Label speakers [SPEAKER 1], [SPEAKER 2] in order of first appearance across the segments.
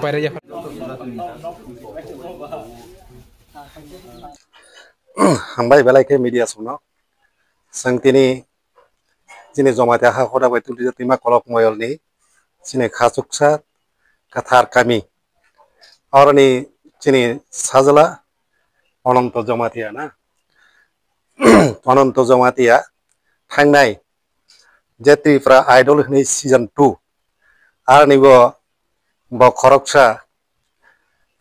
[SPEAKER 1] বাইরে যা
[SPEAKER 2] हामबाय बेलायखे मीडिया सुनो संतिनि जिनि जमाते हा खदा बाय तुलि तिमा कलक मयलनि जिनि खासुकसा काथार कामी औरनि जिनि साजला अनंत जमातिया ना अनंत जमातिया थांनाय जेतिफ्रा आइडल हनै सीजन 2 आरनिबो ब खरकसा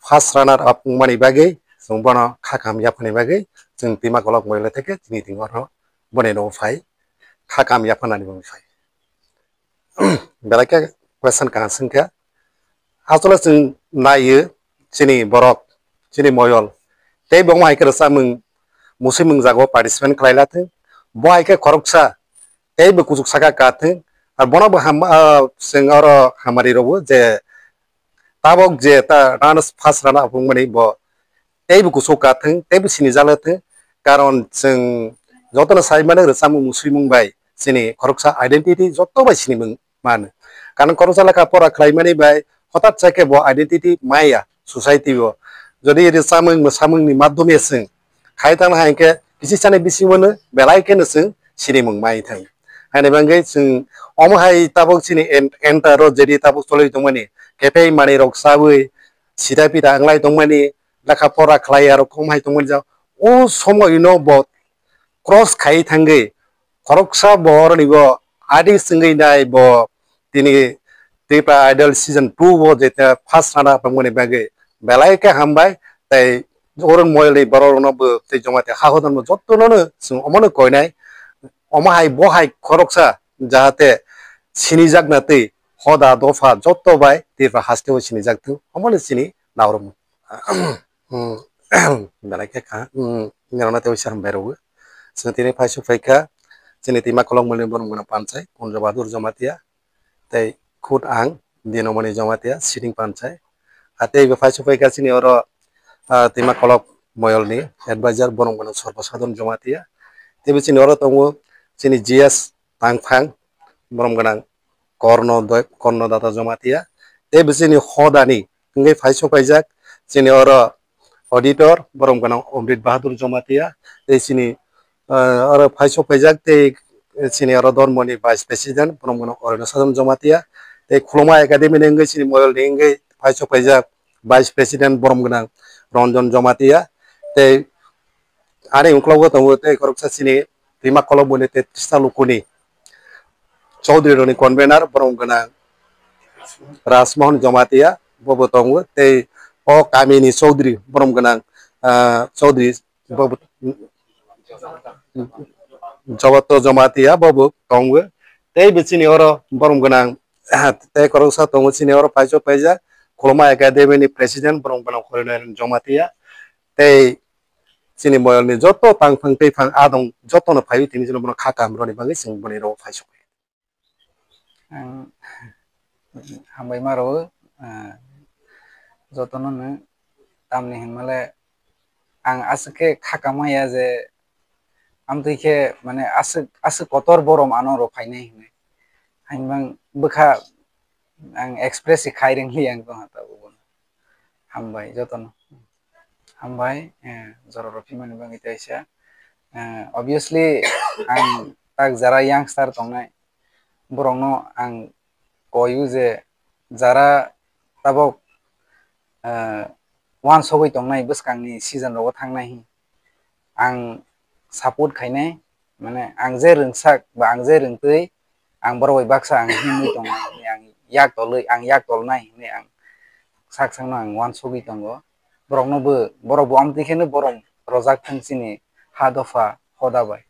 [SPEAKER 2] फार्स्ट रानार अप मानि बागै जों बना खाकाम याफनि बागै जों तिमा कलक मयल थेके जिनि तिंगर बने नो फाइ खाकाम याफनानि बं फाइ बेलाके क्वेश्चन का संख्या आसले जों नायो जिनि बरक जिनि मयल ते बं माइकर सामुं मुसि मुं जागो पार्टिसिपेट खालायलाथो बहायके खरकसा ते बे कुजुक सागा काथो आर बनाबो हम जों और हमारि रबो जे ताबक जे ता रानस फार्स्ट राना बुं माने ब तेबो कुसो काथो तेबो सिनि जालाथो कारण जों जतन साइमाने रसामु मुसि मुं बाय जिनि खरकसा आइडेंटिटी जत्तो बाय सिनि मुं मान कारण खरकसा लेखा परा खालायमाने बाय हठात जाके ब आइडेंटिटी माया सोसाइटी बो जदि रसामु मसामुंनि माध्यमे जों खायथान हायके बिसि साने बिसि मोनो बेलायके नसों सिनि मुं माय थां हाने बांगै जों अमहाय ताबक सिनि एन्टारो जेदि ताबक सलै दंमाने केफे माने रक्साबै सिदा पिदा आंलाय दंमाने लेखा परा खालाय आरो खमहाय दंमोन जा ओ समय नो ब क्रस खाय थांगै खरकसा बर निबो आदि सिंगै नाय ब दिनि तेपा आइडल सीजन 2 वो जेता फार्स्ट राना दंमाने बागै बेलायके हामबाय ताई अरन मयलि बरनबो ते जमाते हाहोदन जत्तोनो जों अमनो कयनाय अमाहाय बहाय खरकसा जाहाते सिनि जागनातै हदा दफा जत्तो बाय तेपा हास्तेव सिनि जागथु अमनो सिनि नावरम बेलायके खा नरना तेव साम बेरबो सतिने फाइसु फाइका जिनि तिमा कलम मले बरम गना पानसाय कुंज बहादुर जमातिया तै खुद आं दिनमणि जमातिया सिटिं पानसाय आते बे फाइसु फाइका सिनि और तिमा कलक मयलनि एडभाइजर बरम गना सर्वसाधन जमातिया तेबे सिनि और तंगो सिनि जीएस तांफां बरम गना कर्णदाता जमातिया तेबे सिनि हदानि इंगे फाइसु फाइजाक सिनि और ऑडिटर बरम गना अमृत बहादुर जमातिया ते सिनि और फाइसु फाइजाक ते सिनि और धर्मनि वाइस प्रेसिडेंट बरम गना अरुणाचल जमातिया ते खुलमा एकाडेमी नेंगे सिनि मयल नेंगे फाइसु फाइजाक वाइस प्रेसिडेंट बरम गना रंजन जमातिया ते आरे उक्लाव तंगो ते खरकसा सिनि तिमा कलम बने ते तिस्तालुकुनि चौधरी रनि कन्वेनर बरम गना राजमोहन जमातिया बबो तंगो ते ओ कामिनी चौधरी बरम गना चौधरी बबो जगत जमातिया बबो तंगो ते बिसिनि और बरम गना ते खरकसा तंगो सिनि और फाइसो फाइजा खुलमा एकाडेमी प्रेसिडेंट बरम गना खरनाय जमातिया ते सिनि मयलनि जत्तो तांफां तैफां आदं जत्तो न फाइ तिनि जन बन खाका हमरनि बागै जों बने रो फाइसो
[SPEAKER 1] हामबाय मारो जतन न तामनि हिनमाले आं आसके खाकामाया जे आमतैखे माने आसो कतर बरम आनो रो फाइनाय हिने हाइनबां बोखा आं एक्सप्रेस खायरेंलि आं तो हाता बुन हामबाय जतन हामबाय जररफि माने बांगै ताइसा obviously आं ताक जरा यंगस्टार तंनाय बरंनो आं कयु जे जरा ताबक वान सबै तंनाय बसकांनि सीजन रो थांनाय आं सपोर्ट खायनाय माने आं जे रोंसाक बा आं जे रोंतै आं बरबाय बाक्सा आं हिमै तंनाय आं याक तलै आं याक तलनाय ने आं साकसांनो आं वान सबै तंगो बरंनोबो बरबो आमतैखेनो बरम रजाक थांसिनि हा दफा हदाबाय